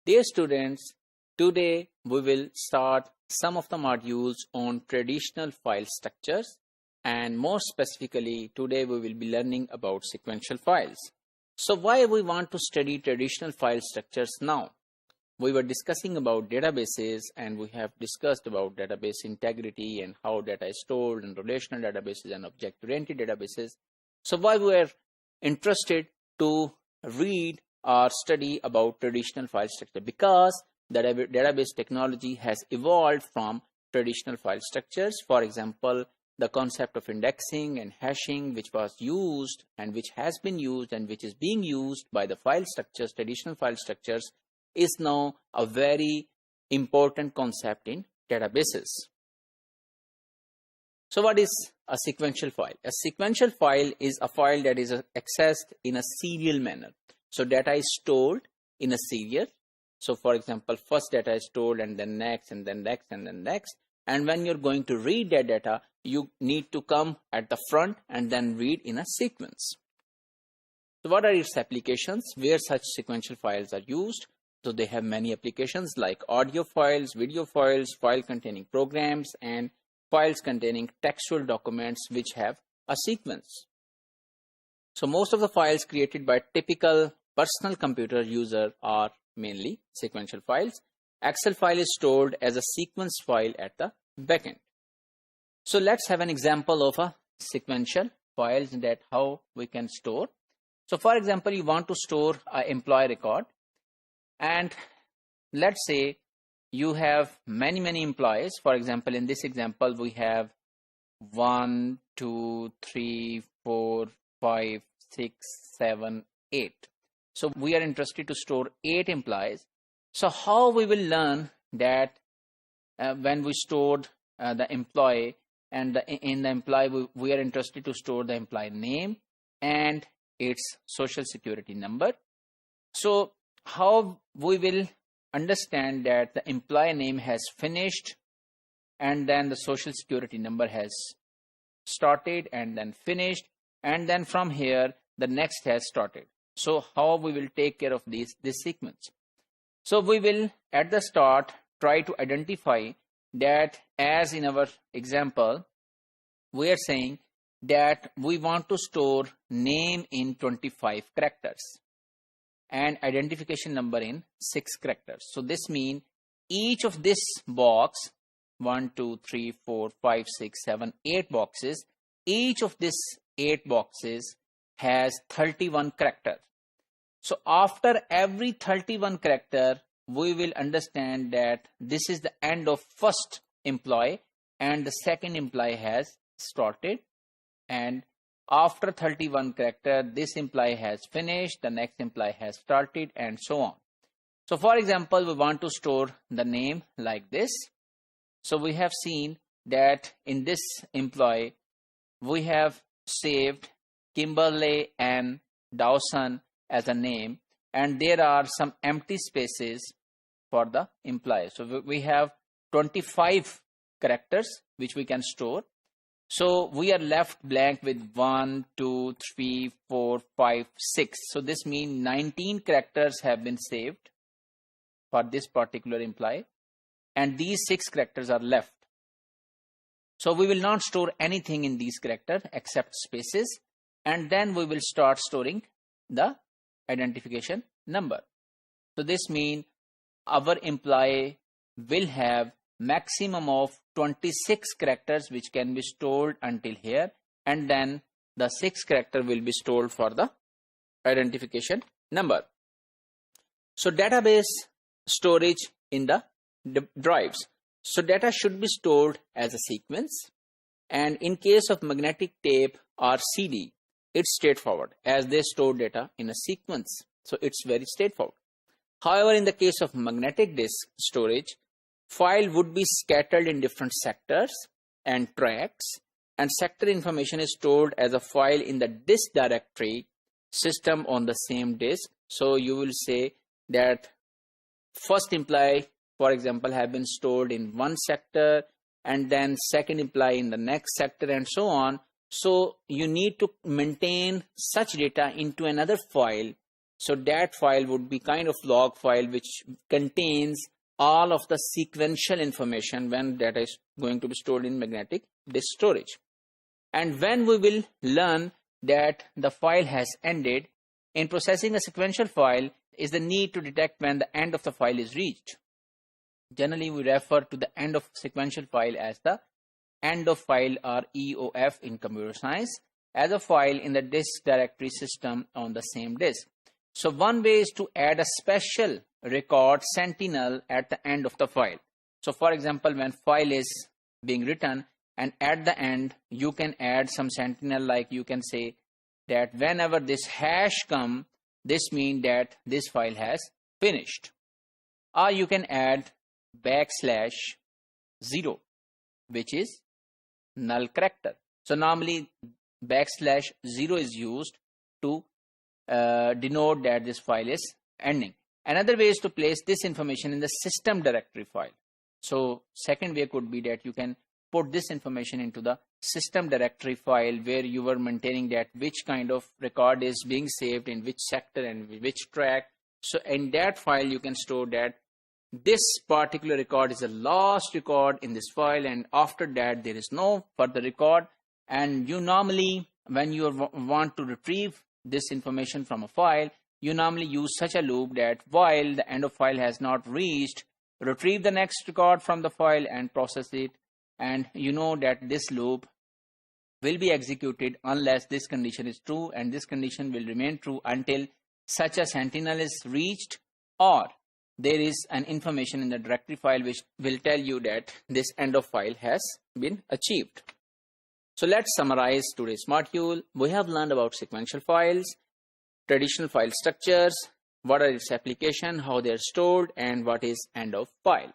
Dear students, today we will start some of the modules on traditional file structures, and more specifically today we will be learning about sequential files. So why we want to study traditional file structures now? We were discussing about databases, and we have discussed about database integrity and how data is stored in relational databases and object-oriented databases. So why we are interested to read or study about traditional file structure? Because the database technology has evolved from traditional file structures. For example, the concept of indexing and hashing, which was used and which has been used and which is being used by the file structures, traditional file structures, is now a very important concept in databases. So what is a sequential file? A sequential file is a file that is accessed in a serial manner. So data is stored in a serial. So for example, first data is stored and then next and then next and then next. And when you're going to read that data, you need to come at the front and then read in a sequence. So what are its applications? Where such sequential files are used? So they have many applications like audio files, video files, file containing programs, and files containing textual documents which have a sequence. So most of the files created by typical personal computer user are mainly sequential files. Excel file is stored as a sequence file at the backend. So let's have an example of a sequential files that how we can store. So for example, you want to store an employee record, and let's say you have many employees. For example, in this example, we have 1, 2, 3, 4, 5, 6, 7, 8. So we are interested to store 8 employees. So how we will learn that when we stored the employee, and in the employee we are interested to store the employee name and its social security number. So how we will understand that the employee name has finished and then the social security number has started and then finished, and then from here the next has started. So how we will take care of this sequence? So we will at the start try to identify that, as in our example we are saying that we want to store name in 25 characters and identification number in 6 characters. So this means each of this box, 1, 2, 3, 4, 5, 6, 7, 8 boxes, each of these 8 boxes has 31 characters. So after every 31 character, we will understand that this is the end of first employee and the second employee has started, and after 31 character, this employee has finished, the next employee has started, and so on. So for example, we want to store the name like this. So we have seen that in this employee, we have saved Kimberly and Dawson as a name, and there are some empty spaces for the employee. So we have 25 characters which we can store. So we are left blank with 1, 2, 3, 4, 5, 6. So this means 19 characters have been saved for this particular employee, and these 6 characters are left. So we will not store anything in these characters except spaces, and then we will start storing the identification number. So this means our employee will have maximum of 26 characters which can be stored until here, and then the 6 character will be stored for the identification number. So database storage in the drives. So data should be stored as a sequence, and in case of magnetic tape or CD, it's straightforward as they store data in a sequence. So it's very straightforward. However, in the case of magnetic disk storage, file would be scattered in different sectors and tracks, and sector information is stored as a file in the disk directory system on the same disk. So you will say that first employee, for example, have been stored in one sector, and then second employee in the next sector, and so on. So you need to maintain such data into another file So that file would be kind of log file which contains all of the sequential information when data is going to be stored in magnetic disk storage. And when we will learn that the file has ended, in processing a sequential file is the need to detect when the end of the file is reached. Generally, we refer to the end of sequential file as the end of file, or EOF in computer science, as a file in the disk directory system on the same disk. So one way is to add a special record sentinel at the end of the file. So for example, when file is being written and at the end you can add some sentinel, like you can say that whenever this hash come, this means that this file has finished. Or you can add \0, which is null character. So normally \0 is used to denote that this file is ending. Another way is to place this information in the system directory file. So second way could be that you can put this information into the system directory file where you were maintaining that which kind of record is being saved in which sector and which track. So in that file you can store that this particular record is the last record in this file, and after that there is no further record. And you normally, when you want to retrieve this information from a file, you normally use such a loop that while the end of file has not reached, retrieve the next record from the file and process it. And you know that this loop will be executed unless this condition is true, and this condition will remain true until such a sentinel is reached, or there is an information in the directory file which will tell you that this end of file has been achieved. So let's summarize today's module. We have learned about sequential files, traditional file structures, what are its application, how they are stored, and what is end of file.